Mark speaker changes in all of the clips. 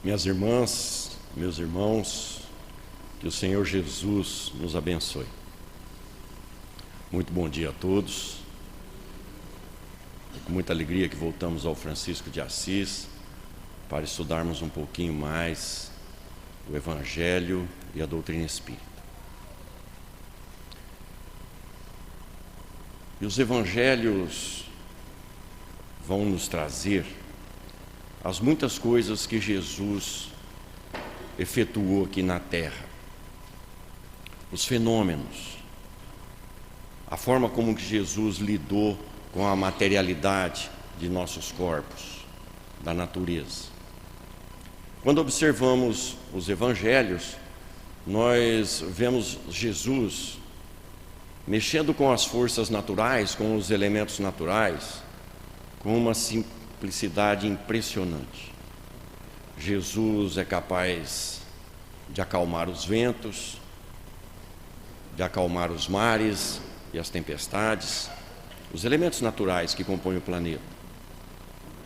Speaker 1: Minhas irmãs, meus irmãos, que o Senhor Jesus nos abençoe. Muito bom dia a todos. É com muita alegria que voltamos ao Francisco de Assis para estudarmos um pouquinho mais o Evangelho e a doutrina espírita. E os Evangelhos vão nos trazer as muitas coisas que Jesus efetuou aqui na Terra. Os fenômenos, a forma como que Jesus lidou com a materialidade de nossos corpos, da natureza. Quando observamos os Evangelhos, nós vemos Jesus mexendo com as forças naturais, com os elementos naturais, com uma simplicidade impressionante. Jesus é capaz de acalmar os ventos, de acalmar os mares e as tempestades, os elementos naturais que compõem o planeta,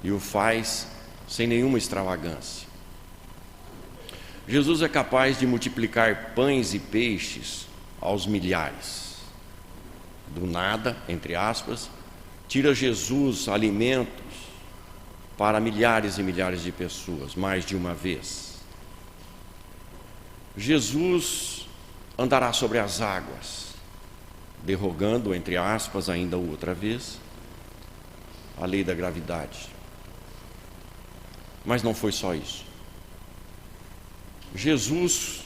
Speaker 1: e o faz sem nenhuma extravagância. Jesus é capaz de multiplicar pães e peixes aos milhares. Do nada, entre aspas, tira Jesus alimentos para milhares e milhares de pessoas, mais de uma vez. Jesus andará sobre as águas, derrogando, entre aspas, ainda outra vez, a lei da gravidade. Mas não foi só isso. Jesus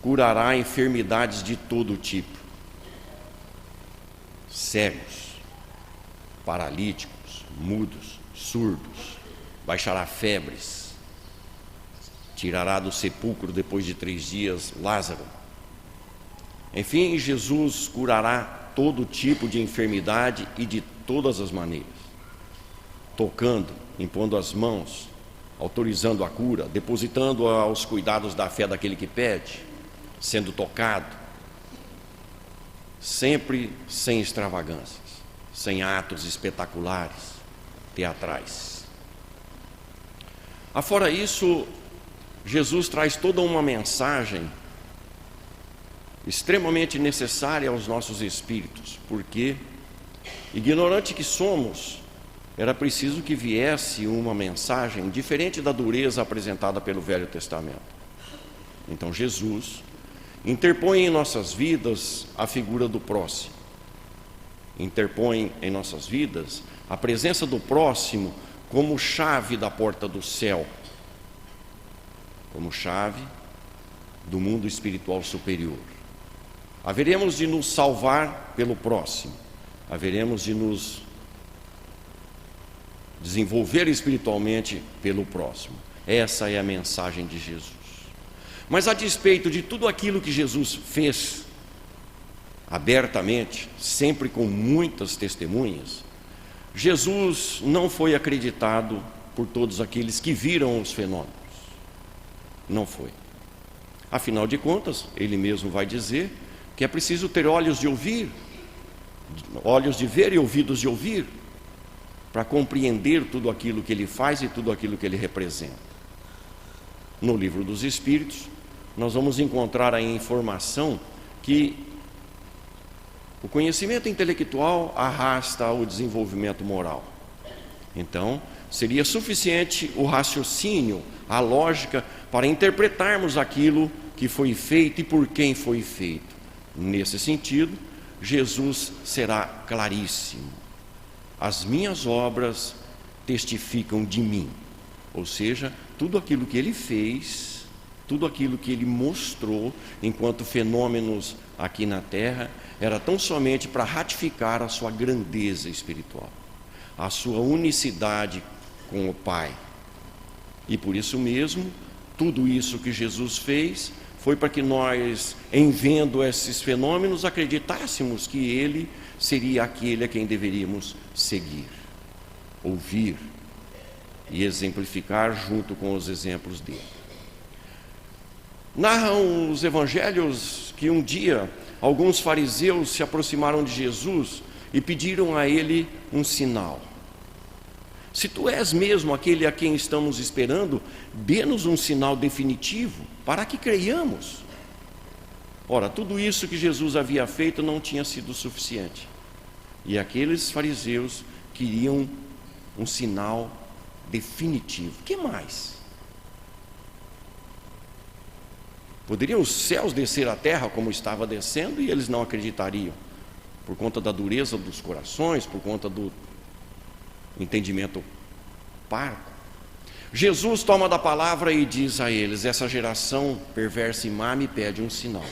Speaker 1: curará enfermidades de todo tipo. Cegos, paralíticos, mudos, surdos, baixará febres, tirará do sepulcro depois de 3 dias Lázaro. Enfim, Jesus curará todo tipo de enfermidade e de todas as maneiras, tocando, impondo as mãos, autorizando a cura, depositando aos cuidados da fé daquele que pede, sendo tocado, sempre sem extravagâncias, sem atos espetaculares, teatrais. Afora isso, Jesus traz toda uma mensagem extremamente necessária aos nossos espíritos, porque, ignorante que somos, era preciso que viesse uma mensagem diferente da dureza apresentada pelo Velho Testamento. Então Jesus interpõe em nossas vidas a figura do próximo. Interpõe em nossas vidas a presença do próximo como chave da porta do céu, como chave do mundo espiritual superior. Haveremos de nos salvar pelo próximo, haveremos de nos desenvolver espiritualmente pelo próximo. Essa é a mensagem de Jesus. Mas a despeito de tudo aquilo que Jesus fez abertamente, sempre com muitas testemunhas, Jesus não foi acreditado por todos aqueles que viram os fenômenos. Não foi. Afinal de contas, ele mesmo vai dizer que é preciso ter olhos de ouvir, olhos de ver e ouvidos de ouvir, para compreender tudo aquilo que ele faz e tudo aquilo que ele representa. No Livro dos Espíritos, nós vamos encontrar a informação que o conhecimento intelectual arrasta o desenvolvimento moral. Então, seria suficiente o raciocínio, a lógica, para interpretarmos aquilo que foi feito e por quem foi feito. Nesse sentido, Jesus será claríssimo. As minhas obras testificam de mim. Ou seja, tudo aquilo que ele fez, tudo aquilo que ele mostrou enquanto fenômenos aqui na Terra, era tão somente para ratificar a sua grandeza espiritual, a sua unicidade com o Pai. E por isso mesmo, tudo isso que Jesus fez foi para que nós, em vendo esses fenômenos, acreditássemos que ele seria aquele a quem deveríamos seguir, ouvir e exemplificar junto com os exemplos dele. Narram os evangelhos que um dia alguns fariseus se aproximaram de Jesus e pediram a ele um sinal. Se tu és mesmo aquele a quem estamos esperando, dê-nos um sinal definitivo para que creiamos. Ora, tudo isso que Jesus havia feito não tinha sido suficiente. E aqueles fariseus queriam um sinal definitivo. O que mais? Poderiam os céus descer à terra como estava descendo e eles não acreditariam, por conta da dureza dos corações, por conta do entendimento parco. Jesus toma da palavra e diz a eles: essa geração perversa e má me pede um sinal.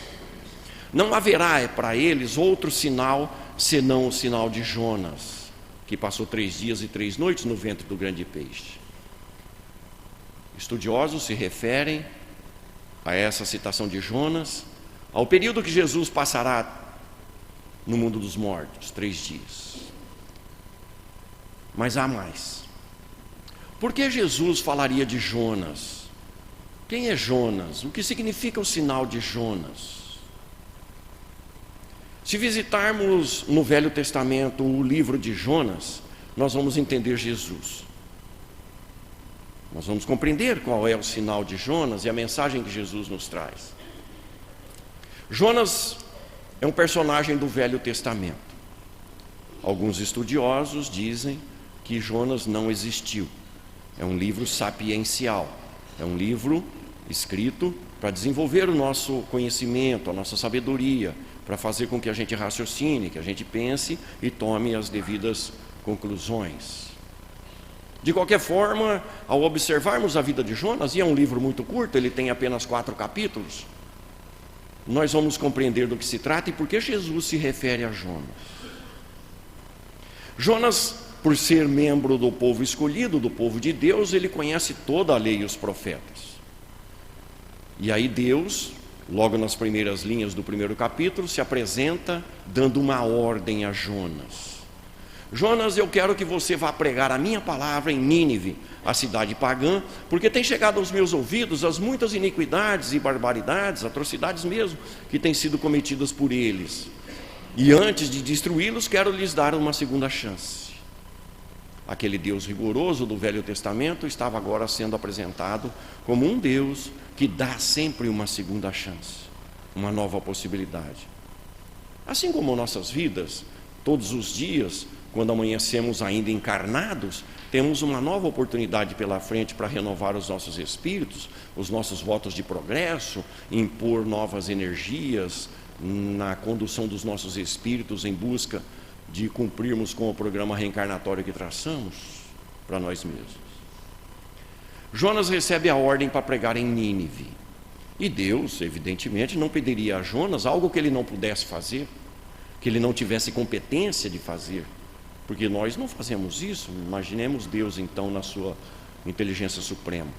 Speaker 1: Não haverá para eles outro sinal senão o sinal de Jonas, que passou 3 dias e 3 noites no ventre do grande peixe. Estudiosos se referem a essa citação de Jonas ao período que Jesus passará no mundo dos mortos, 3 dias. Mas há mais. Por que Jesus falaria de Jonas? Quem é Jonas? O que significa o sinal de Jonas? Se visitarmos no Velho Testamento o livro de Jonas, nós vamos entender Jesus. Nós vamos compreender qual é o sinal de Jonas e a mensagem que Jesus nos traz. Jonas é um personagem do Velho Testamento. Alguns estudiosos dizem que Jonas não existiu. É um livro sapiencial. É um livro escrito para desenvolver o nosso conhecimento, a nossa sabedoria, para fazer com que a gente raciocine, que a gente pense e tome as devidas conclusões. De qualquer forma, ao observarmos a vida de Jonas, e é um livro muito curto, ele tem apenas 4 capítulos, nós vamos compreender do que se trata e por que Jesus se refere a Jonas. Jonas, por ser membro do povo escolhido, do povo de Deus, ele conhece toda a lei e os profetas. E aí Deus, logo nas primeiras linhas do primeiro capítulo, se apresenta dando uma ordem a Jonas. Jonas, eu quero que você vá pregar a minha palavra em Nínive, a cidade pagã, porque tem chegado aos meus ouvidos as muitas iniquidades e barbaridades, atrocidades mesmo, que têm sido cometidas por eles. E antes de destruí-los, quero lhes dar uma segunda chance. Aquele Deus rigoroso do Velho Testamento estava agora sendo apresentado como um Deus que dá sempre uma segunda chance, uma nova possibilidade. Assim como nossas vidas, todos os dias, quando amanhecemos ainda encarnados, temos uma nova oportunidade pela frente para renovar os nossos espíritos, os nossos votos de progresso, impor novas energias na condução dos nossos espíritos em busca de cumprirmos com o programa reencarnatório que traçamos para nós mesmos. Jonas recebe a ordem para pregar em Nínive. E Deus, evidentemente, não pediria a Jonas algo que ele não pudesse fazer, que ele não tivesse competência de fazer, porque nós não fazemos isso. Imaginemos Deus, então, na sua inteligência suprema.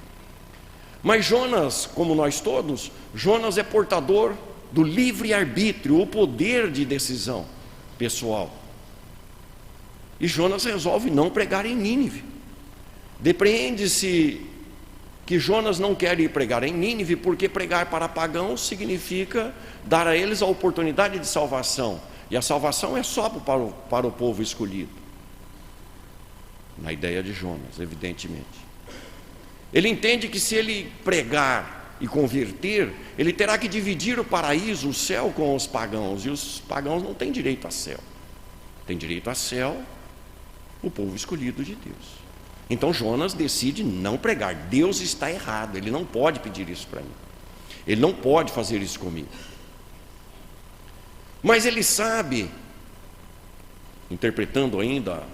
Speaker 1: Mas Jonas, como nós todos, Jonas é portador do livre-arbítrio, o poder de decisão pessoal. E Jonas resolve não pregar em Nínive. Depreende-se que Jonas não quer ir pregar em Nínive, porque pregar para pagãos significa dar a eles a oportunidade de salvação. E a salvação é só para o povo escolhido. Na ideia de Jonas, evidentemente. Ele entende que se ele pregar e converter, ele terá que dividir o paraíso, o céu, com os pagãos. E os pagãos não têm direito a céu. Tem direito a céu o povo escolhido de Deus. Então Jonas decide não pregar. Deus está errado, ele não pode pedir isso para mim. Ele não pode fazer isso comigo. Mas ele sabe, interpretando ainda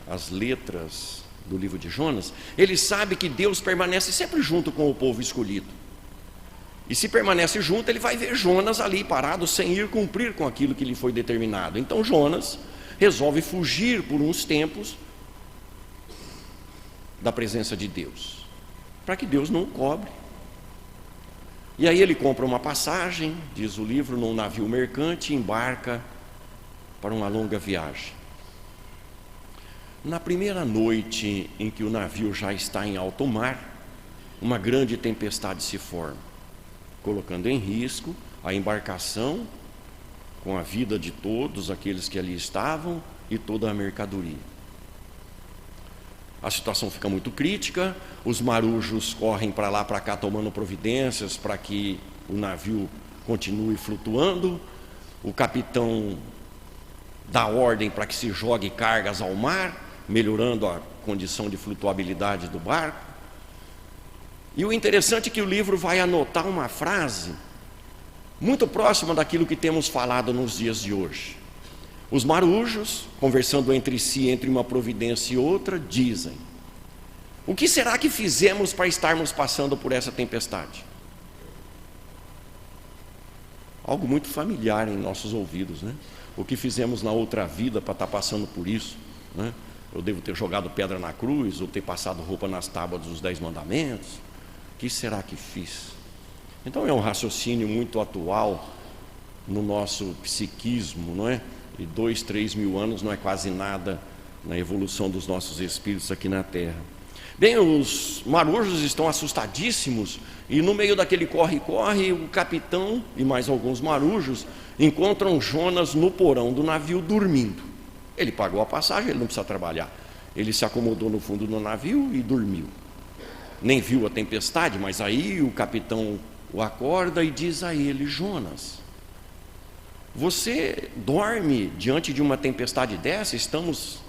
Speaker 1: as letras do livro de Jonas, ele sabe que Deus permanece sempre junto com o povo escolhido. E se permanece junto, ele vai ver Jonas ali parado, sem ir cumprir com aquilo que lhe foi determinado. Então Jonas resolve fugir por uns tempos da presença de Deus, para que Deus não o cobre. E aí ele compra uma passagem, diz o livro, num navio mercante e embarca para uma longa viagem. Na primeira noite em que o navio já está em alto mar, uma grande tempestade se forma, colocando em risco a embarcação com a vida de todos aqueles que ali estavam e toda a mercadoria. A situação fica muito crítica, os marujos correm para lá, para cá, tomando providências para que o navio continue flutuando. O capitão dá ordem para que se jogue cargas ao mar, melhorando a condição de flutuabilidade do barco. E o interessante é que o livro vai anotar uma frase muito próxima daquilo que temos falado nos dias de hoje. Os marujos, conversando entre si, entre uma providência e outra, dizem: o que será que fizemos para estarmos passando por essa tempestade? Algo muito familiar em nossos ouvidos, né? O que fizemos na outra vida para estar passando por isso, né? Eu devo ter jogado pedra na cruz, ou ter passado roupa nas tábuas dos 10 mandamentos. O que será que fiz? Então é um raciocínio muito atual no nosso psiquismo, não é? E 2, 3 mil anos não é quase nada na evolução dos nossos espíritos aqui na Terra. Bem, os marujos estão assustadíssimos, e no meio daquele corre-corre, o capitão e mais alguns marujos encontram Jonas no porão do navio dormindo. Ele pagou a passagem, ele não precisa trabalhar. Ele se acomodou no fundo do navio e dormiu. Nem viu a tempestade, mas aí o capitão o acorda e diz a ele: Jonas, você dorme diante de uma tempestade dessa? Estamos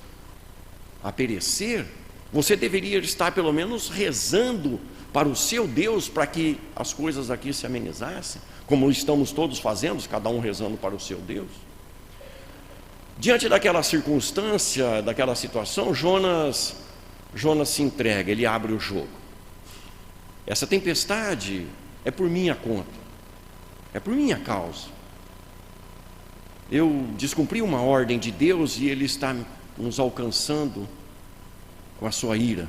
Speaker 1: a perecer. Você deveria estar pelo menos rezando para o seu Deus para que as coisas aqui se amenizassem, como estamos todos fazendo, cada um rezando para o seu Deus. Diante daquela circunstância, daquela situação, Jonas se entrega, ele abre o jogo. Essa tempestade é por minha conta, é por minha causa. Eu descumpri uma ordem de Deus e Ele está nos alcançando com a sua ira.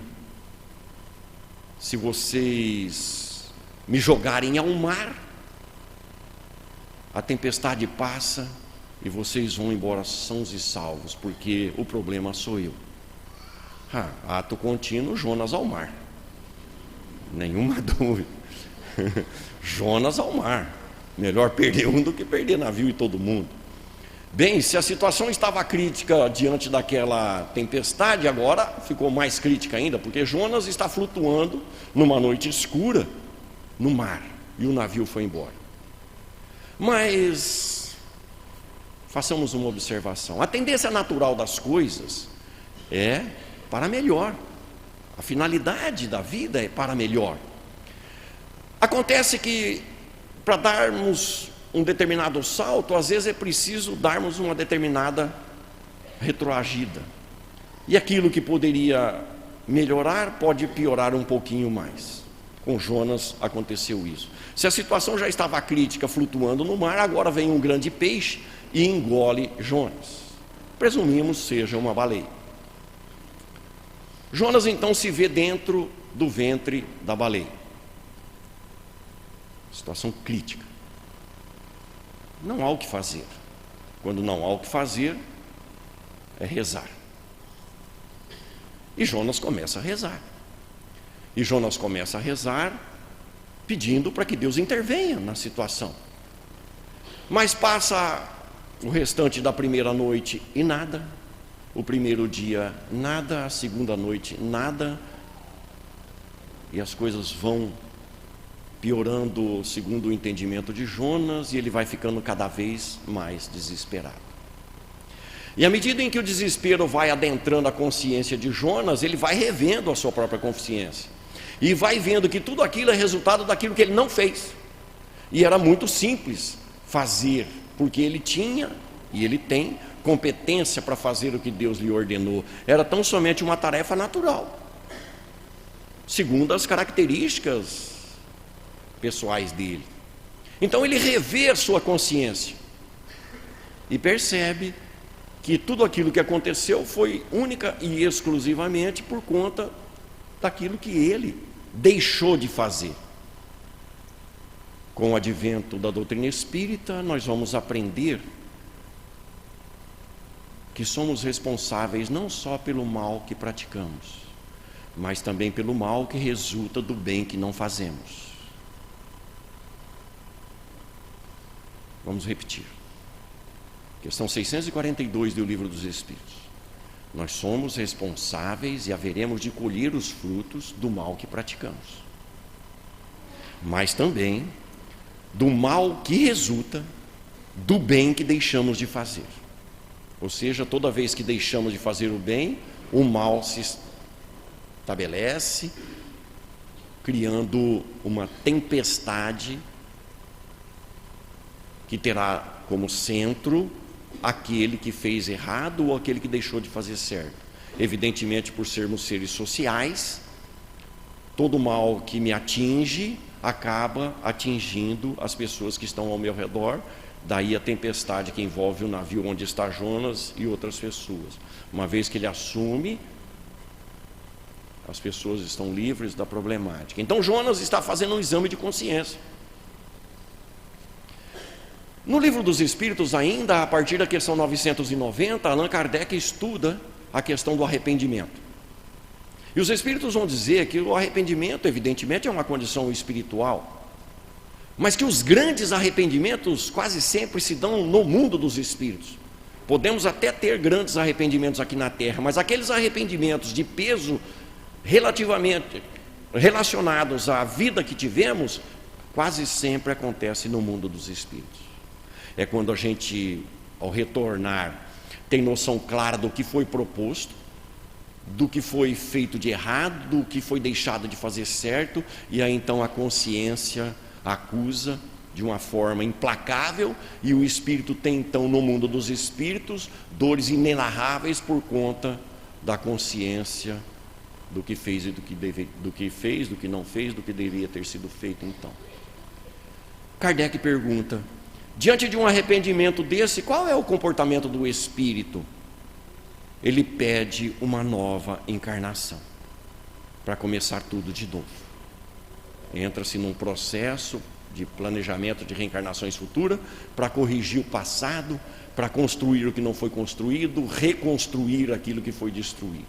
Speaker 1: Se vocês me jogarem ao mar, a tempestade passa e vocês vão embora sãos e salvos, porque o problema sou eu. Ato contínuo, Jonas ao mar. Nenhuma dúvida. Jonas ao mar. Melhor perder um do que perder navio e todo mundo. Bem, se a situação estava crítica diante daquela tempestade, agora ficou mais crítica ainda, porque Jonas está flutuando numa noite escura no mar, e o navio foi embora. Mas façamos uma observação: a tendência natural das coisas é para melhor. A finalidade da vida é para melhor. Acontece que para darmos um determinado salto, às vezes é preciso darmos uma determinada retroagida. E aquilo que poderia melhorar pode piorar um pouquinho mais. Com Jonas aconteceu isso. Se a situação já estava crítica, flutuando no mar, agora vem um grande peixe e engole Jonas. Presumimos seja uma baleia. Jonas então se vê dentro do ventre da baleia. Situação crítica. Não há o que fazer. Quando não há o que fazer, é rezar. E Jonas começa a rezar. E Jonas começa a rezar pedindo para que Deus intervenha na situação. Mas passa o restante da primeira noite e nada. O primeiro dia, nada. A segunda noite, nada. E as coisas vão piorando segundo o entendimento de Jonas, e ele vai ficando cada vez mais desesperado. E à medida em que o desespero vai adentrando a consciência de Jonas, ele vai revendo a sua própria consciência, e vai vendo que tudo aquilo é resultado daquilo que ele não fez. E era muito simples fazer, porque ele tinha, e ele tem, competência para fazer o que Deus lhe ordenou. Era tão somente uma tarefa natural, segundo as características pessoais dele. Então ele revê a sua consciência e percebe que tudo aquilo que aconteceu foi única e exclusivamente por conta daquilo que ele deixou de fazer. Com o advento da doutrina espírita, nós vamos aprender que somos responsáveis não só pelo mal que praticamos, mas também pelo mal que resulta do bem que não fazemos. Vamos repetir. Questão 642 do Livro dos Espíritos. Nós somos responsáveis e haveremos de colher os frutos do mal que praticamos, mas também do mal que resulta do bem que deixamos de fazer. Ou seja, toda vez que deixamos de fazer o bem, o mal se estabelece, criando uma tempestade que terá como centro aquele que fez errado ou aquele que deixou de fazer certo. Evidentemente, por sermos seres sociais, todo mal que me atinge acaba atingindo as pessoas que estão ao meu redor. Daí a tempestade que envolve o navio onde está Jonas e outras pessoas. Uma vez que ele assume, as pessoas estão livres da problemática. Então Jonas está fazendo um exame de consciência. No Livro dos Espíritos, ainda a partir da questão 990, Allan Kardec estuda a questão do arrependimento. E os Espíritos vão dizer que o arrependimento, evidentemente, é uma condição espiritual, mas que os grandes arrependimentos quase sempre se dão no mundo dos Espíritos. Podemos até ter grandes arrependimentos aqui na Terra, mas aqueles arrependimentos de peso relativamente relacionados à vida que tivemos, quase sempre acontece no mundo dos Espíritos. É quando a gente, ao retornar, tem noção clara do que foi proposto, do que foi feito de errado, do que foi deixado de fazer certo, e aí então a consciência acusa de uma forma implacável, e o espírito tem então no mundo dos espíritos dores inenarráveis por conta da consciência do que fez e do que fez, do que não fez, do que deveria ter sido feito então. Kardec pergunta: diante de um arrependimento desse, qual é o comportamento do espírito? Ele pede uma nova encarnação, para começar tudo de novo. Entra-se num processo de planejamento de reencarnações futuras, para corrigir o passado, para construir o que não foi construído, reconstruir aquilo que foi destruído.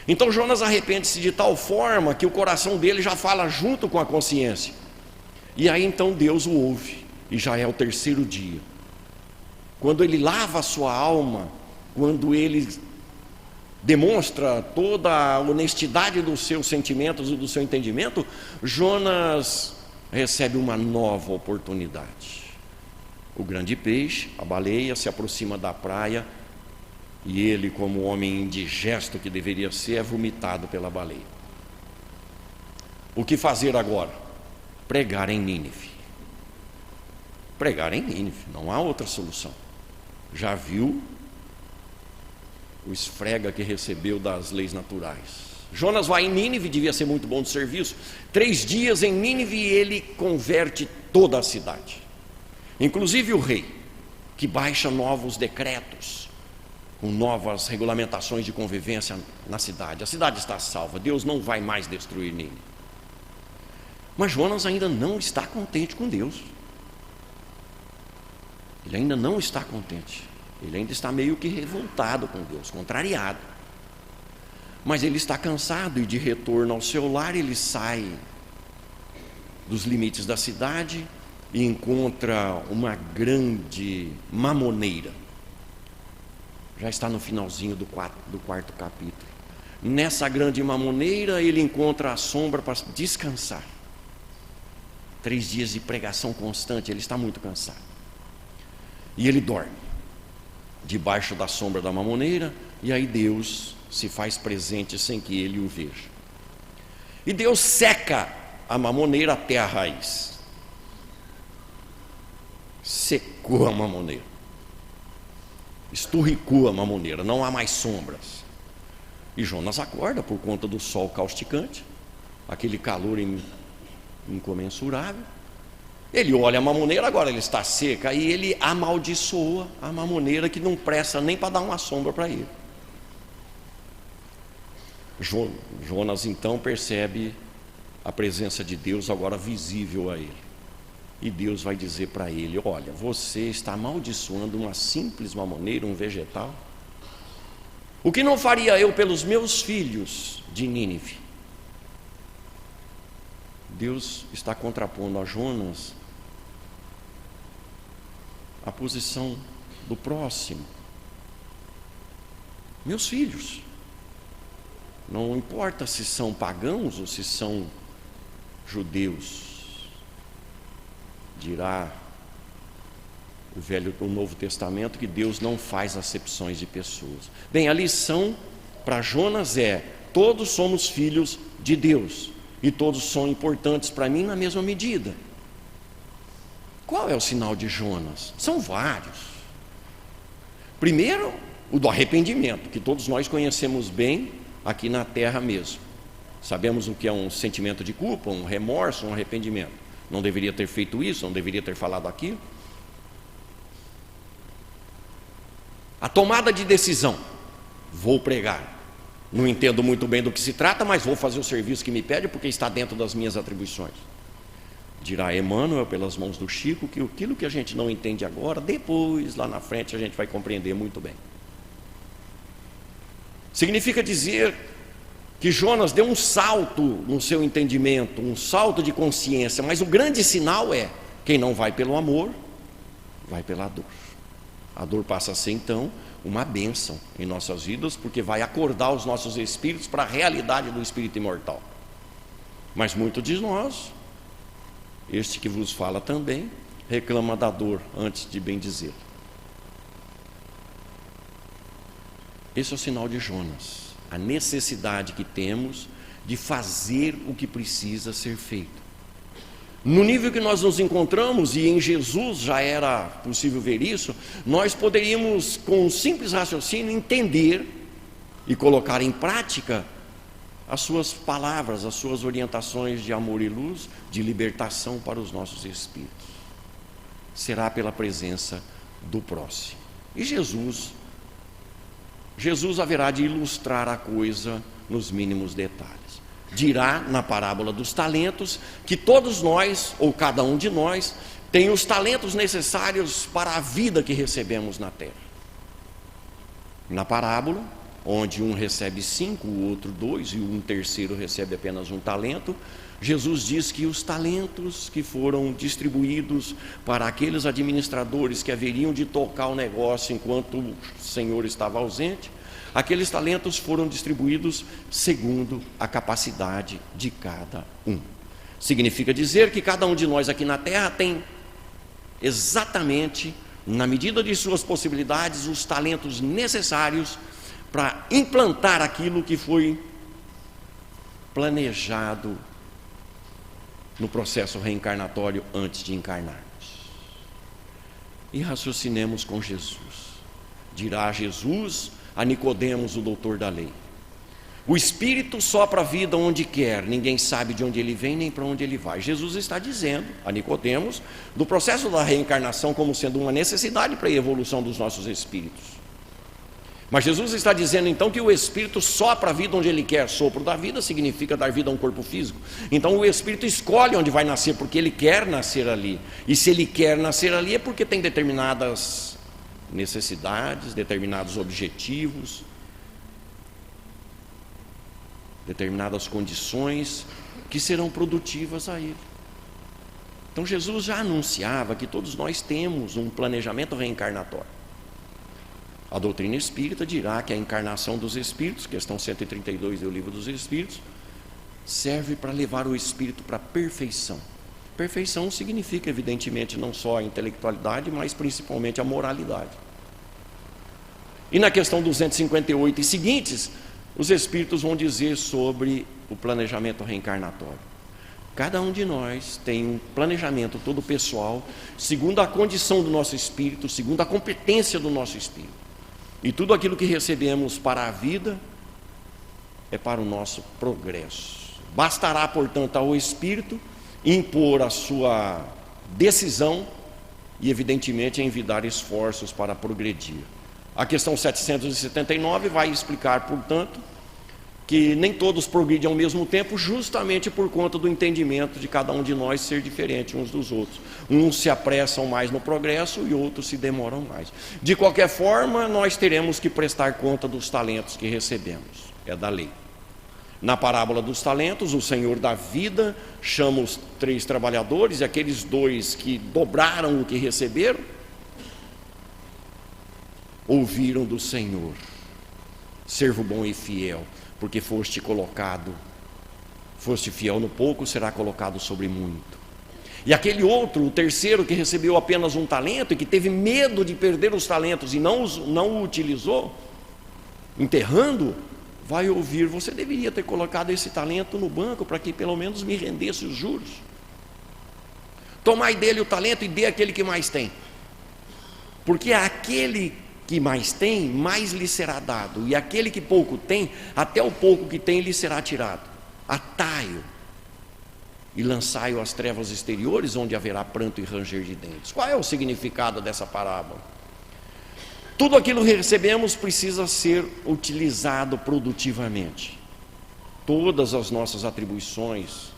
Speaker 1: Então Jonas arrepende-se de tal forma que o coração dele já fala junto com a consciência. E aí então Deus o ouve, e já é o terceiro dia. Quando ele lava a sua alma, quando ele demonstra toda a honestidade dos seus sentimentos e do seu entendimento, Jonas recebe uma nova oportunidade. O grande peixe, a baleia, se aproxima da praia, e ele, como homem indigesto que deveria ser, é vomitado pela baleia. O que fazer agora? Pregar em Nínive. Pregar em Nínive, não há outra solução. Já viu o esfrega que recebeu das leis naturais. Jonas vai em Nínive, devia ser muito bom de serviço. 3 dias em Nínive e ele converte toda a cidade, inclusive o rei, que baixa novos decretos, com novas regulamentações de convivência na cidade. A cidade está salva, Deus não vai mais destruir Nínive. Mas Jonas ainda não está contente com Deus. Ele ainda não está contente. Ele ainda está meio que revoltado com Deus, contrariado. Mas ele está cansado, e de retorno ao seu lar ele sai dos limites da cidade e encontra uma grande mamoneira. Já está no finalzinho do quarto capítulo. Nessa grande mamoneira ele encontra a sombra para descansar. 3 dias de pregação constante, ele está muito cansado. E ele dorme debaixo da sombra da mamoneira, e aí Deus se faz presente sem que ele o veja. E Deus seca a mamoneira até a raiz. Secou a mamoneira, esturricou a mamoneira, não há mais sombras. E Jonas acorda por conta do sol causticante, aquele calor incomensurável. Ele olha a mamoneira, agora ele está seca, e ele amaldiçoa a mamoneira, que não presta nem para dar uma sombra para ele. Jonas então percebe a presença de Deus agora visível a ele. E Deus vai dizer para ele: olha, você está amaldiçoando uma simples mamoneira, um vegetal. O que não faria eu pelos meus filhos de Nínive? Deus está contrapondo a Jonas a posição do próximo. Meus filhos. Não importa se são pagãos ou se são judeus. Dirá o Novo Testamento que Deus não faz acepções de pessoas. Bem, a lição para Jonas é: todos somos filhos de Deus e todos são importantes para mim na mesma medida. Qual é o sinal de Jonas? São vários. Primeiro, o do arrependimento, que todos nós conhecemos bem aqui na terra mesmo. Sabemos o que é um sentimento de culpa, um remorso, um arrependimento. Não deveria ter feito isso, não deveria ter falado aquilo. A tomada de decisão: vou pregar. Não entendo muito bem do que se trata, mas vou fazer o serviço que me pede, porque está dentro das minhas atribuições. Dirá Emmanuel, pelas mãos do Chico, que aquilo que a gente não entende agora, depois, lá na frente, a gente vai compreender muito bem. Significa dizer que Jonas deu um salto no seu entendimento, um salto de consciência, mas o grande sinal é: quem não vai pelo amor, vai pela dor. A dor passa a ser, então, uma bênção em nossas vidas, porque vai acordar os nossos espíritos para a realidade do espírito imortal. Mas muitos de nós, este que vos fala também, reclama da dor antes de bem dizer. Esse é o sinal de Jonas, a necessidade que temos de fazer o que precisa ser feito. No nível que nós nos encontramos, e em Jesus já era possível ver isso, nós poderíamos, com um simples raciocínio, entender e colocar em prática as suas palavras, as suas orientações de amor e luz, de libertação para os nossos espíritos. Será pela presença do próximo. E Jesus haverá de ilustrar a coisa nos mínimos detalhes. Dirá na parábola dos talentos que todos nós, ou cada um de nós, tem os talentos necessários para a vida que recebemos na terra. Na parábola, onde um recebe 5, o outro 2 e um terceiro recebe apenas 1 talento, Jesus diz que os talentos que foram distribuídos para aqueles administradores que haveriam de tocar o negócio enquanto o Senhor estava ausente, aqueles talentos foram distribuídos segundo a capacidade de cada um. Significa dizer que cada um de nós aqui na terra tem exatamente, na medida de suas possibilidades, os talentos necessários para implantar aquilo que foi planejado no processo reencarnatório antes de encarnarmos. E raciocinemos com Jesus. Dirá Jesus a Nicodemos, o doutor da lei: o Espírito sopra a vida onde quer, ninguém sabe de onde ele vem nem para onde ele vai. Jesus está dizendo a Nicodemos do processo da reencarnação como sendo uma necessidade para a evolução dos nossos espíritos. Mas Jesus está dizendo então que o Espírito sopra a vida onde ele quer. Sopro da vida significa dar vida a um corpo físico. Então o Espírito escolhe onde vai nascer, porque ele quer nascer ali. E se ele quer nascer ali é porque tem determinadas necessidades, determinados objetivos, determinadas condições que serão produtivas a ele. Então Jesus já anunciava que todos nós temos um planejamento reencarnatório. A doutrina espírita dirá que a encarnação dos espíritos, questão 132 do Livro dos Espíritos, serve para levar o espírito para a perfeição. Perfeição significa, evidentemente, não só a intelectualidade, mas principalmente a moralidade. E na questão 258 e seguintes, os espíritos vão dizer sobre o planejamento reencarnatório. Cada um de nós tem um planejamento todo pessoal, segundo a condição do nosso espírito, segundo a competência do nosso espírito. E tudo aquilo que recebemos para a vida é para o nosso progresso. Bastará, portanto, ao espírito impor a sua decisão e, evidentemente, envidar esforços para progredir. A questão 779 vai explicar, portanto, que nem todos progridem ao mesmo tempo, justamente por conta do entendimento de cada um de nós ser diferente uns dos outros. Uns se apressam mais no progresso e outros se demoram mais. De qualquer forma, nós teremos que prestar conta dos talentos que recebemos. É da lei. Na parábola dos talentos, o Senhor da vida chama os 3 trabalhadores, e aqueles 2 que dobraram o que receberam, ouviram do Senhor: servo bom e fiel, porque foste fiel no pouco, será colocado sobre muito. E aquele outro, o terceiro, que recebeu apenas um talento e que teve medo de perder os talentos e não o utilizou, enterrando, vai ouvir: você deveria ter colocado esse talento no banco para que pelo menos me rendesse os juros. Tomai dele o talento e dê àquele que mais tem, porque aquele que mais tem, mais lhe será dado, e aquele que pouco tem, até o pouco que tem lhe será tirado. Atai-o e lançai-o às trevas exteriores, onde haverá pranto e ranger de dentes. Qual é o significado dessa parábola? Tudo aquilo que recebemos precisa ser utilizado produtivamente. Todas as nossas atribuições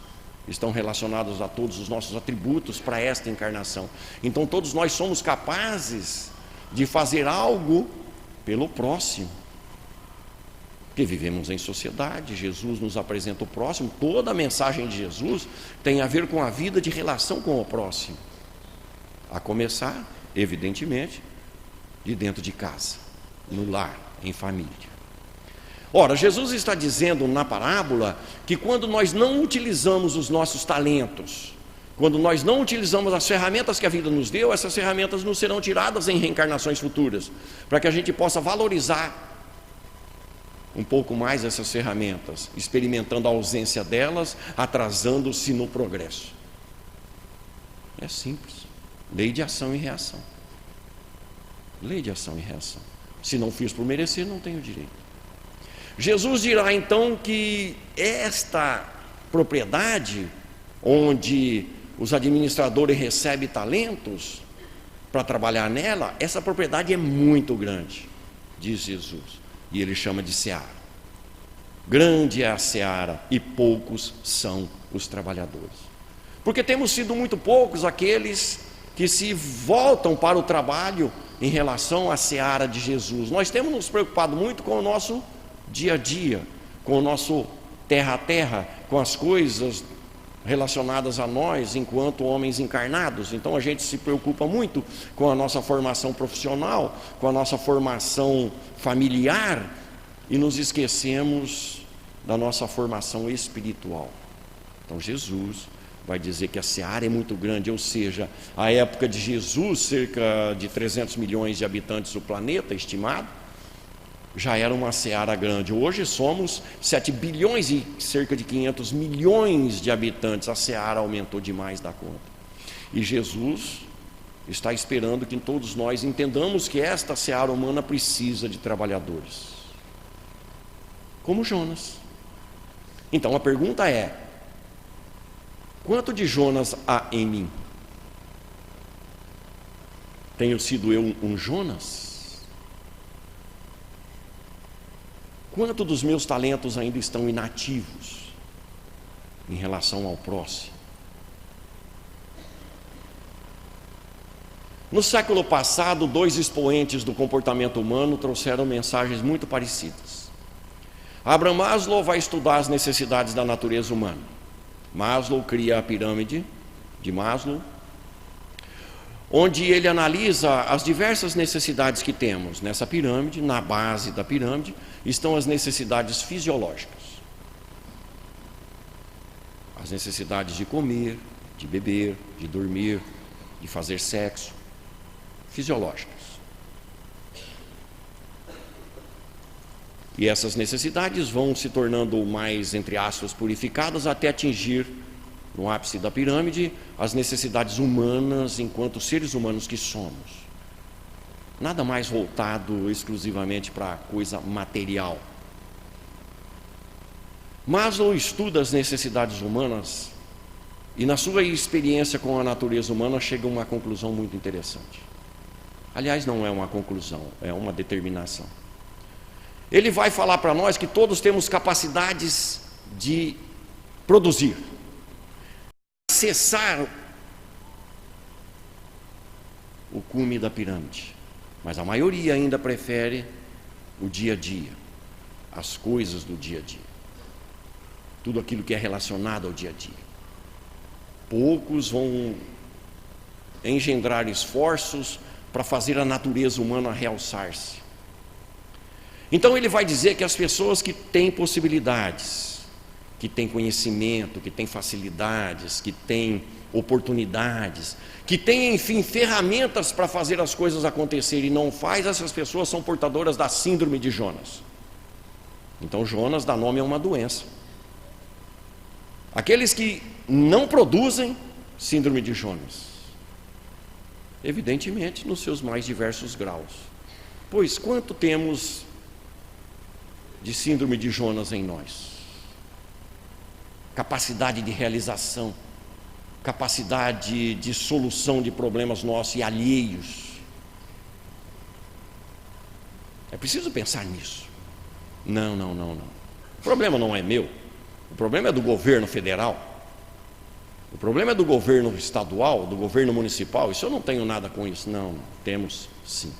Speaker 1: estão relacionadas a todos os nossos atributos para esta encarnação. Então todos nós somos capazes de fazer algo pelo próximo, porque vivemos em sociedade. Jesus nos apresenta o próximo. Toda a mensagem de Jesus tem a ver com a vida de relação com o próximo, a começar, evidentemente, de dentro de casa, no lar, em família. Ora, Jesus está dizendo na parábola que quando nós não utilizamos os nossos talentos, quando nós não utilizamos as ferramentas que a vida nos deu, essas ferramentas nos serão tiradas em reencarnações futuras, para que a gente possa valorizar um pouco mais essas ferramentas, experimentando a ausência delas, atrasando-se no progresso. É simples. Lei de ação e reação. Lei de ação e reação. Se não fiz por merecer, não tenho direito. Jesus dirá então que esta propriedade, onde os administradores recebem talentos para trabalhar nela, essa propriedade é muito grande, diz Jesus. E ele chama de seara. Grande é a seara e poucos são os trabalhadores. Porque temos sido muito poucos aqueles que se voltam para o trabalho em relação à seara de Jesus. Nós temos nos preocupado muito com o nosso dia a dia, com o nosso terra a terra, com as coisas relacionadas a nós enquanto homens encarnados. Então a gente se preocupa muito com a nossa formação profissional, com a nossa formação familiar, e nos esquecemos da nossa formação espiritual. Então Jesus vai dizer que a seara é muito grande, ou seja, a época de Jesus, cerca de 300 milhões de habitantes do planeta, estimado, já era uma seara grande. Hoje somos 7 bilhões e cerca de 500 milhões de habitantes. A seara aumentou demais da conta. E Jesus está esperando que todos nós entendamos que esta seara humana precisa de trabalhadores, como Jonas. Então a pergunta é: quanto de Jonas há em mim? Tenho sido eu um Jonas? Quanto dos meus talentos ainda estão inativos em relação ao próximo? No século passado, 2 expoentes do comportamento humano trouxeram mensagens muito parecidas. Abraham Maslow vai estudar as necessidades da natureza humana. Maslow cria a pirâmide de Maslow, onde ele analisa as diversas necessidades que temos. Nessa pirâmide, na base da pirâmide, estão as necessidades fisiológicas. As necessidades de comer, de beber, de dormir, de fazer sexo, fisiológicas. E essas necessidades vão se tornando mais, entre aspas, purificadas, até atingir, no ápice da pirâmide, as necessidades humanas enquanto seres humanos que somos. Nada mais voltado exclusivamente para a coisa material. Maslow estuda as necessidades humanas e, na sua experiência com a natureza humana, chega a uma conclusão muito interessante. Aliás, não é uma conclusão, é uma determinação. Ele vai falar para nós que todos temos capacidades de produzir, acessar o cume da pirâmide, mas a maioria ainda prefere o dia a dia, as coisas do dia a dia, tudo aquilo que é relacionado ao dia a dia. Poucos vão engendrar esforços para fazer a natureza humana realçar-se. Então ele vai dizer que as pessoas que têm possibilidades, que têm conhecimento, que têm facilidades, que têm oportunidades, que têm, enfim, ferramentas para fazer as coisas acontecerem e não faz, essas pessoas são portadoras da síndrome de Jonas. Então Jonas dá nome a uma doença. Aqueles que não produzem, síndrome de Jonas. Evidentemente nos seus mais diversos graus. Pois quanto temos de síndrome de Jonas em nós? Capacidade de realização, capacidade de solução de problemas nossos e alheios. É preciso pensar nisso. Não. O problema não é meu. O problema é do governo federal. O problema é do governo estadual, do governo municipal. Isso eu não tenho nada com isso. Não, temos sim.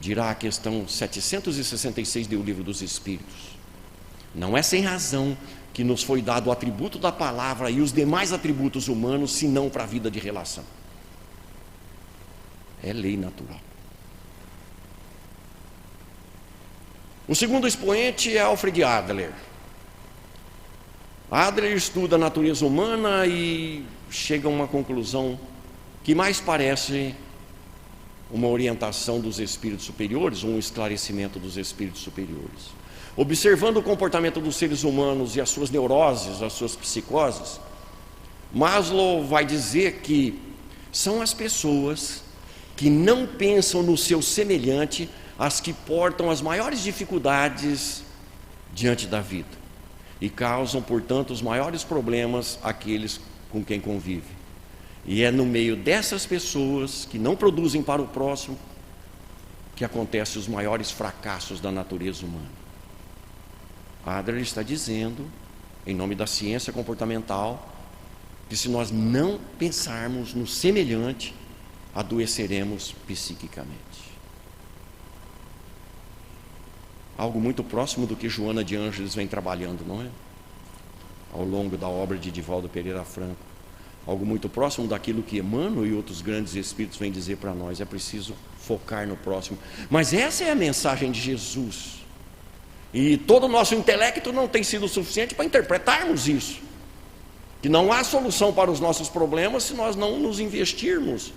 Speaker 1: Dirá a questão 766 do Livro dos Espíritos. Não é sem razão que nos foi dado o atributo da palavra e os demais atributos humanos, senão para a vida de relação. É lei natural. O segundo expoente é Alfred Adler. Adler estuda a natureza humana e chega a uma conclusão que mais parece uma orientação dos espíritos superiores, um esclarecimento dos espíritos superiores. Observando o comportamento dos seres humanos e as suas neuroses, as suas psicoses, Maslow vai dizer que são as pessoas que não pensam no seu semelhante as que portam as maiores dificuldades diante da vida e causam, portanto, os maiores problemas àqueles com quem convive. E é no meio dessas pessoas que não produzem para o próximo que acontecem os maiores fracassos da natureza humana. Adler está dizendo, em nome da ciência comportamental, que se nós não pensarmos no semelhante, adoeceremos psiquicamente. Algo muito próximo do que Joana de Ângeles vem trabalhando, não é? Ao longo da obra de Divaldo Pereira Franco. Algo muito próximo daquilo que Emmanuel e outros grandes espíritos vêm dizer para nós. É preciso focar no próximo. Mas essa é a mensagem de Jesus. E todo o nosso intelecto não tem sido suficiente para interpretarmos isso. Que não há solução para os nossos problemas se nós não nos investirmos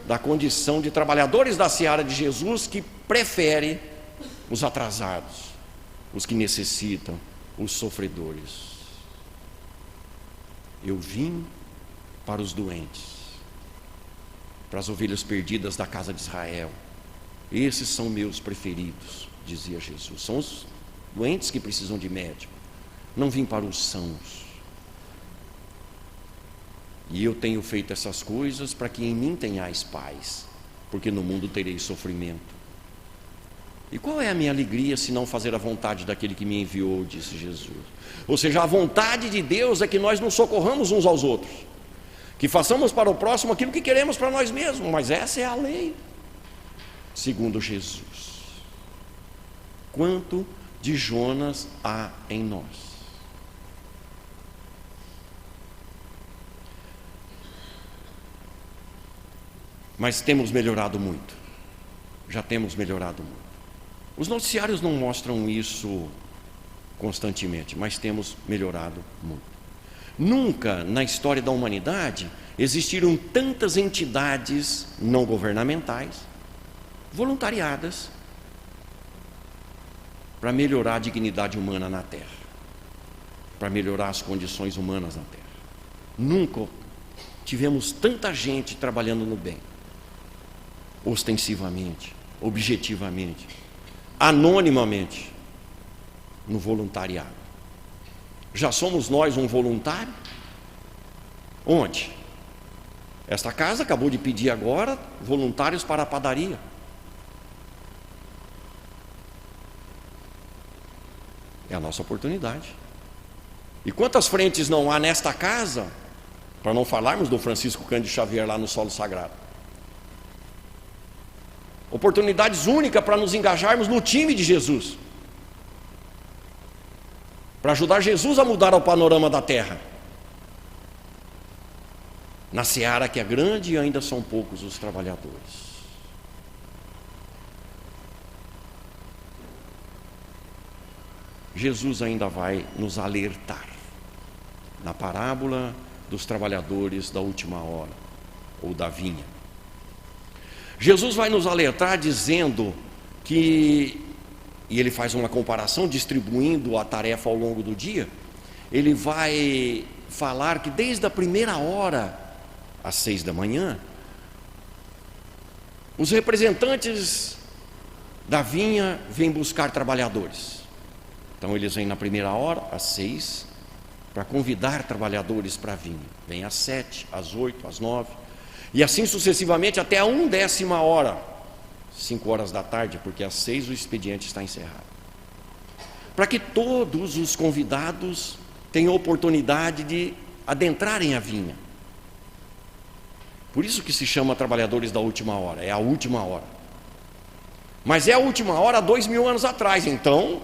Speaker 1: da condição de trabalhadores da seara de Jesus, que prefere os atrasados, os que necessitam, os sofredores. Eu vim para os doentes, para as ovelhas perdidas da casa de Israel. Esses são meus preferidos, dizia Jesus. São os doentes que precisam de médico. Não vim para os sãos. E eu tenho feito essas coisas para que em mim tenhais paz, porque no mundo tereis sofrimento. E qual é a minha alegria se não fazer a vontade daquele que me enviou, disse Jesus. Ou seja, a vontade de Deus é que nós nos socorramos uns aos outros, que façamos para o próximo aquilo que queremos para nós mesmos, mas essa é a lei, segundo Jesus. Quanto de Jonas há em nós? Mas temos melhorado muito. Já temos melhorado muito. Os noticiários não mostram isso constantemente, mas temos melhorado muito. Nunca na história da humanidade existiram tantas entidades não governamentais, voluntariadas, para melhorar a dignidade humana na Terra, para melhorar as condições humanas na Terra. Nunca tivemos tanta gente trabalhando no bem, ostensivamente, objetivamente, anonimamente, no voluntariado. Já somos nós um voluntário? Onde? Esta casa acabou de pedir agora voluntários para a padaria. É a nossa oportunidade. E quantas frentes não há nesta casa, para não falarmos do Francisco Cândido Xavier lá no Solo Sagrado. Oportunidades únicas para nos engajarmos no time de Jesus, para ajudar Jesus a mudar o panorama da terra, na seara que é grande e ainda são poucos os trabalhadores. Jesus ainda vai nos alertar na parábola dos trabalhadores da última hora, ou da vinha. Jesus vai nos alertar dizendo que, e ele faz uma comparação distribuindo a tarefa ao longo do dia, ele vai falar que desde a primeira hora, às 6 da manhã, os representantes da vinha vêm buscar trabalhadores. Então eles vêm na primeira hora, às 6, para convidar trabalhadores para a vinha. Vêm às 7, às 8, às 9, e assim sucessivamente até a 1/10 hora, 5 horas da tarde, porque às 6 o expediente está encerrado. Para que todos os convidados tenham oportunidade de adentrarem a vinha. Por isso que se chama trabalhadores da última hora, é a última hora. Mas é a última hora há 2000 anos atrás, então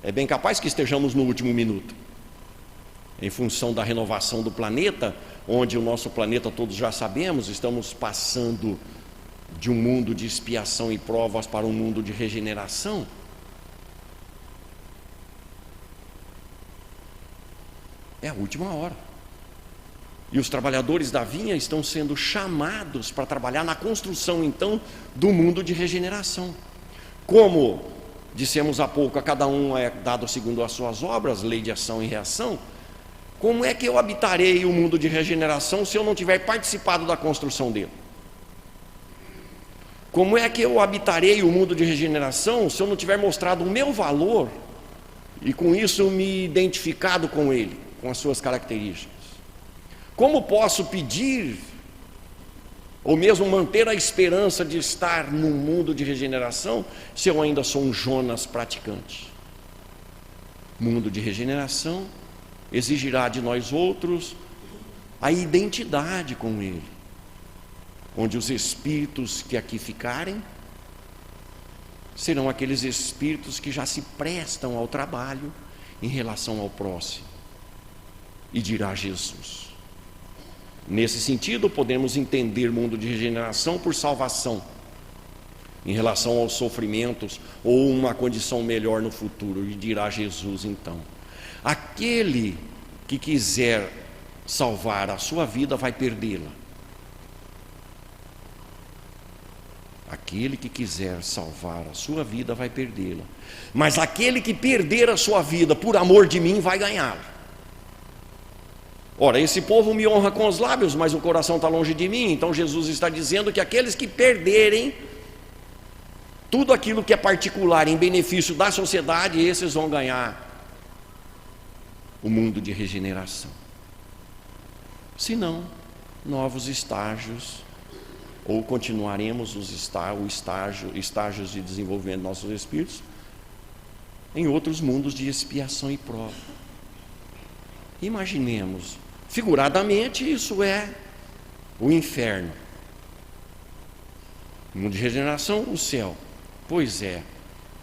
Speaker 1: é bem capaz que estejamos no último minuto. Em função da renovação do planeta, onde o nosso planeta, todos já sabemos, estamos passando de um mundo de expiação e provas para um mundo de regeneração. É a última hora. E os trabalhadores da vinha estão sendo chamados para trabalhar na construção, então, do mundo de regeneração. Como dissemos há pouco, a cada um é dado segundo as suas obras, lei de ação e reação. Como é que eu habitarei o mundo de regeneração se eu não tiver participado da construção dele? Como é que eu habitarei o mundo de regeneração se eu não tiver mostrado o meu valor e com isso me identificado com ele, com as suas características? Como posso pedir ou mesmo manter a esperança de estar num mundo de regeneração se eu ainda sou um Jonas praticante? Mundo de regeneração exigirá de nós outros a identidade com ele, onde os espíritos que aqui ficarem serão aqueles espíritos que já se prestam ao trabalho em relação ao próximo. E dirá Jesus. Nesse sentido, podemos entender mundo de regeneração por salvação, em relação aos sofrimentos ou uma condição melhor no futuro. E dirá Jesus então: aquele que quiser salvar a sua vida vai perdê-la. Aquele que quiser salvar a sua vida vai perdê-la. Mas aquele que perder a sua vida por amor de mim vai ganhá-la. Ora, esse povo me honra com os lábios, mas o coração está longe de mim. Então Jesus está dizendo que aqueles que perderem tudo aquilo que é particular em benefício da sociedade, esses vão ganhar o mundo de regeneração. Se não, novos estágios, ou continuaremos os estágios de desenvolvimento dos nossos espíritos em outros mundos de expiação e prova. Imaginemos, figuradamente, isso é o inferno. Mundo de regeneração, o céu. Pois é,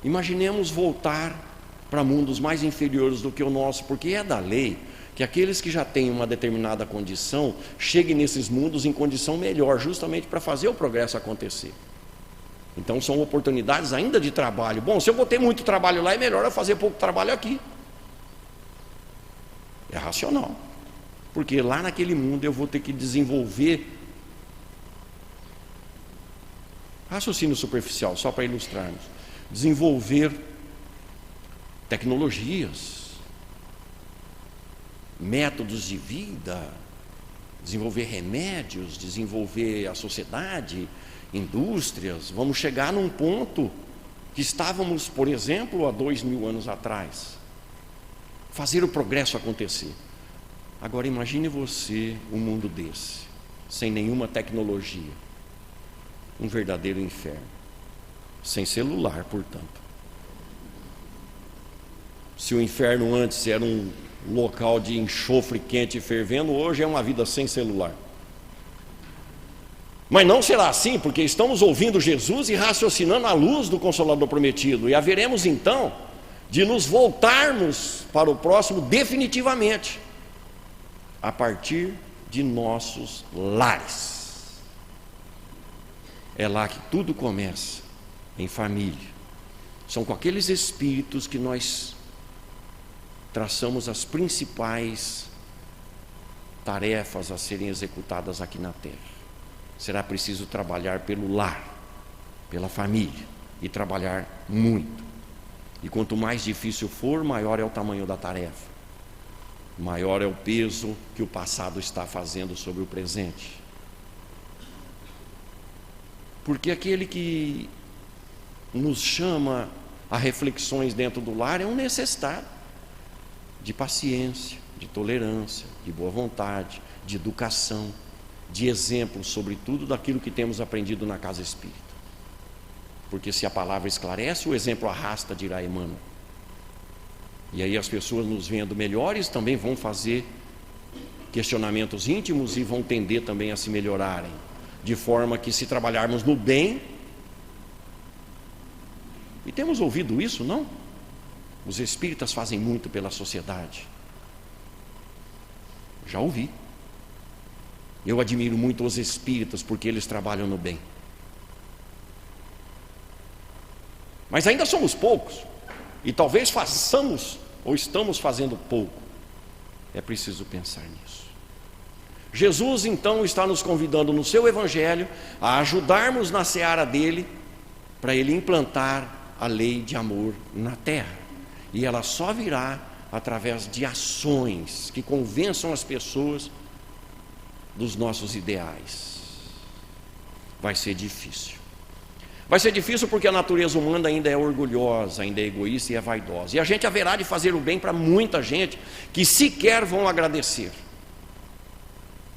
Speaker 1: imaginemos voltar para mundos mais inferiores do que o nosso, porque é da lei que aqueles que já têm uma determinada condição cheguem nesses mundos em condição melhor, justamente para fazer o progresso acontecer. Então são oportunidades ainda de trabalho. Bom, se eu vou ter muito trabalho lá, é melhor eu fazer pouco trabalho aqui. É racional, porque lá naquele mundo eu vou ter que desenvolver raciocínio superficial, só para ilustrarmos, desenvolver tecnologias, métodos de vida, desenvolver remédios, desenvolver a sociedade, indústrias. Vamos chegar num ponto que estávamos, por exemplo, há 2000 anos atrás. Fazer o progresso acontecer. Agora imagine você um mundo desse, sem nenhuma tecnologia. Um verdadeiro inferno. Sem celular, portanto. Se o inferno antes era um local de enxofre quente e fervendo, hoje é uma vida sem celular. Mas não será assim, porque estamos ouvindo Jesus e raciocinando à luz do Consolador prometido. E haveremos então de nos voltarmos para o próximo definitivamente, a partir de nossos lares. É lá que tudo começa, em família. São com aqueles espíritos que nós traçamos as principais tarefas a serem executadas aqui na terra. Será preciso trabalhar pelo lar, pela família, e trabalhar muito. E quanto mais difícil for, maior é o tamanho da tarefa, maior é o peso que o passado está fazendo sobre o presente. Porque aquele que nos chama a reflexões dentro do lar é um necessitado de paciência, de tolerância, de boa vontade, de educação, de exemplo, sobretudo daquilo que temos aprendido na casa espírita. Porque se a palavra esclarece, o exemplo arrasta, dirá Emmanuel. E aí as pessoas, nos vendo melhores, também vão fazer questionamentos íntimos e vão tender também a se melhorarem. De forma que, se trabalharmos no bem, e temos ouvido isso, não? Os espíritas fazem muito pela sociedade. Já ouvi. Eu admiro muito os espíritas porque eles trabalham no bem. Mas ainda somos poucos, e talvez façamos ou estamos fazendo pouco. É preciso pensar nisso. Jesus então está nos convidando no seu evangelho a ajudarmos na seara dele, para ele implantar a lei de amor na terra. E ela só virá através de ações que convençam as pessoas dos nossos ideais. Vai ser difícil. Vai ser difícil porque a natureza humana ainda é orgulhosa, ainda é egoísta e é vaidosa. E a gente haverá de fazer o bem para muita gente que sequer vão agradecer.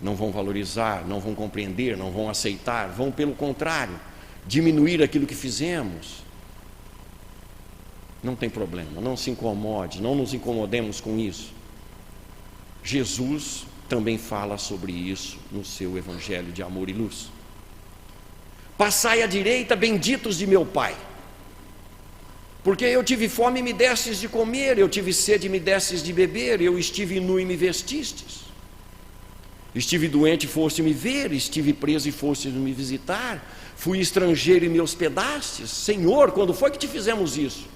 Speaker 1: Não vão valorizar, não vão compreender, não vão aceitar, vão, pelo contrário, diminuir aquilo que fizemos. Não tem problema, não se incomode, não nos incomodemos com isso. Jesus também fala sobre isso no seu evangelho de amor e luz. Passai à direita, benditos de meu Pai, porque eu tive fome e me destes de comer, eu tive sede e me destes de beber, eu estive nu e me vestistes, estive doente e foste me ver, estive preso e foste me visitar, fui estrangeiro e me hospedastes. Senhor, quando foi que te fizemos isso?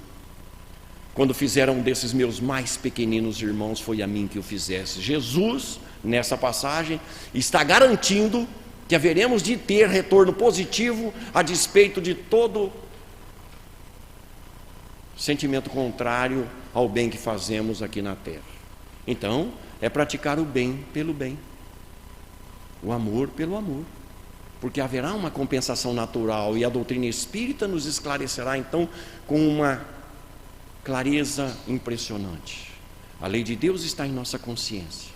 Speaker 1: Quando fizeram um desses meus mais pequeninos irmãos, foi a mim que o fizesse. Jesus, nessa passagem, está garantindo que haveremos de ter retorno positivo a despeito de todo sentimento contrário ao bem que fazemos aqui na terra. Então, é praticar o bem pelo bem, o amor pelo amor, porque haverá uma compensação natural, e a doutrina espírita nos esclarecerá então com uma clareza impressionante. A lei de Deus está em nossa consciência.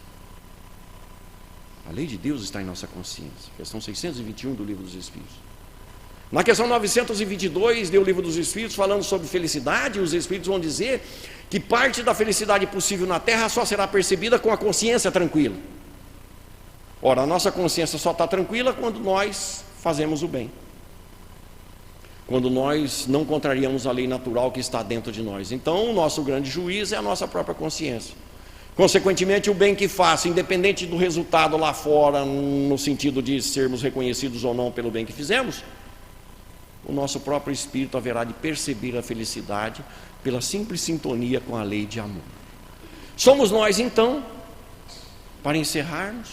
Speaker 1: A lei de Deus está em nossa consciência. Questão 621 do Livro dos Espíritos. Na questão 922 do Livro dos Espíritos, falando sobre felicidade, os Espíritos vão dizer que parte da felicidade possível na Terra só será percebida com a consciência tranquila. Ora, a nossa consciência só está tranquila quando nós fazemos o bem, quando nós não contrariamos a lei natural que está dentro de nós. Então, o nosso grande juiz é a nossa própria consciência. Consequentemente, o bem que faço, independente do resultado lá fora, no sentido de sermos reconhecidos ou não pelo bem que fizemos, o nosso próprio espírito haverá de perceber a felicidade pela simples sintonia com a lei de amor. Somos nós então, para encerrarmos,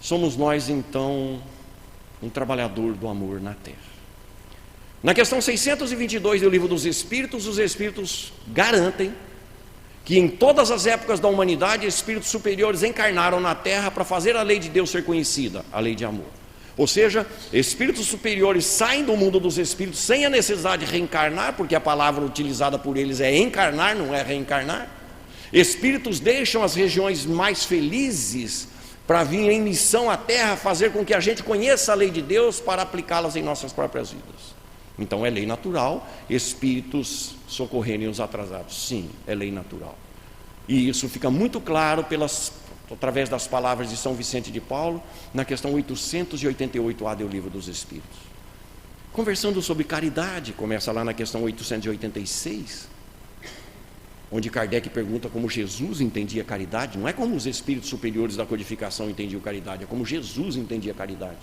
Speaker 1: somos nós então um trabalhador do amor na terra. Na questão 622 do Livro dos Espíritos, os Espíritos garantem que em todas as épocas da humanidade, espíritos superiores encarnaram na Terra para fazer a lei de Deus ser conhecida, a lei de amor. Ou seja, espíritos superiores saem do mundo dos espíritos sem a necessidade de reencarnar, porque a palavra utilizada por eles é encarnar, não é reencarnar. Espíritos deixam as regiões mais felizes para vir em missão à Terra, fazer com que a gente conheça a lei de Deus para aplicá-las em nossas próprias vidas. Então é lei natural, espíritos socorrerem os atrasados. Sim, é lei natural. E isso fica muito claro através das palavras de São Vicente de Paulo, na questão 888A do Livro dos Espíritos. Conversando sobre caridade, começa lá na questão 886, onde Kardec pergunta como Jesus entendia caridade. Não é como os espíritos superiores da codificação entendiam caridade, é como Jesus entendia caridade.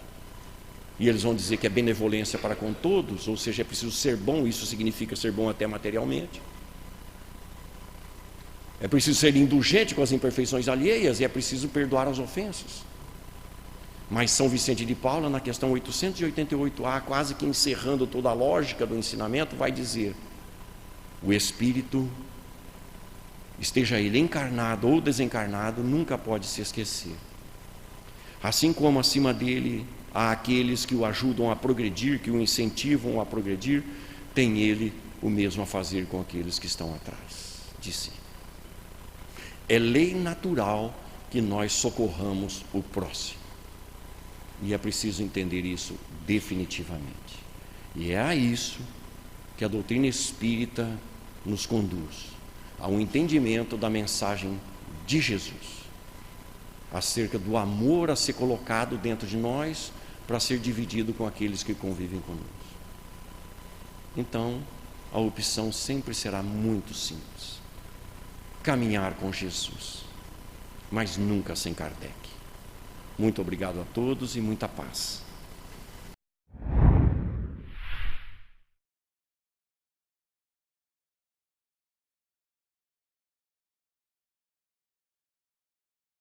Speaker 1: E eles vão dizer que é benevolência para com todos, ou seja, é preciso ser bom, isso significa ser bom até materialmente. É preciso ser indulgente com as imperfeições alheias e é preciso perdoar as ofensas. Mas São Vicente de Paula, na questão 888A, quase que encerrando toda a lógica do ensinamento, vai dizer: o Espírito, esteja ele encarnado ou desencarnado, nunca pode se esquecer. Assim como acima dele há aqueles que o ajudam a progredir, que o incentivam a progredir, tem ele o mesmo a fazer com aqueles que estão atrás de si. É lei natural que nós socorramos o próximo. E é preciso entender isso definitivamente. E é a isso que a doutrina espírita nos conduz, ao entendimento da mensagem de Jesus, acerca do amor a ser colocado dentro de nós, para ser dividido com aqueles que convivem conosco. Então, a opção sempre será muito simples: caminhar com Jesus, mas nunca sem Kardec. Muito obrigado a todos e muita paz.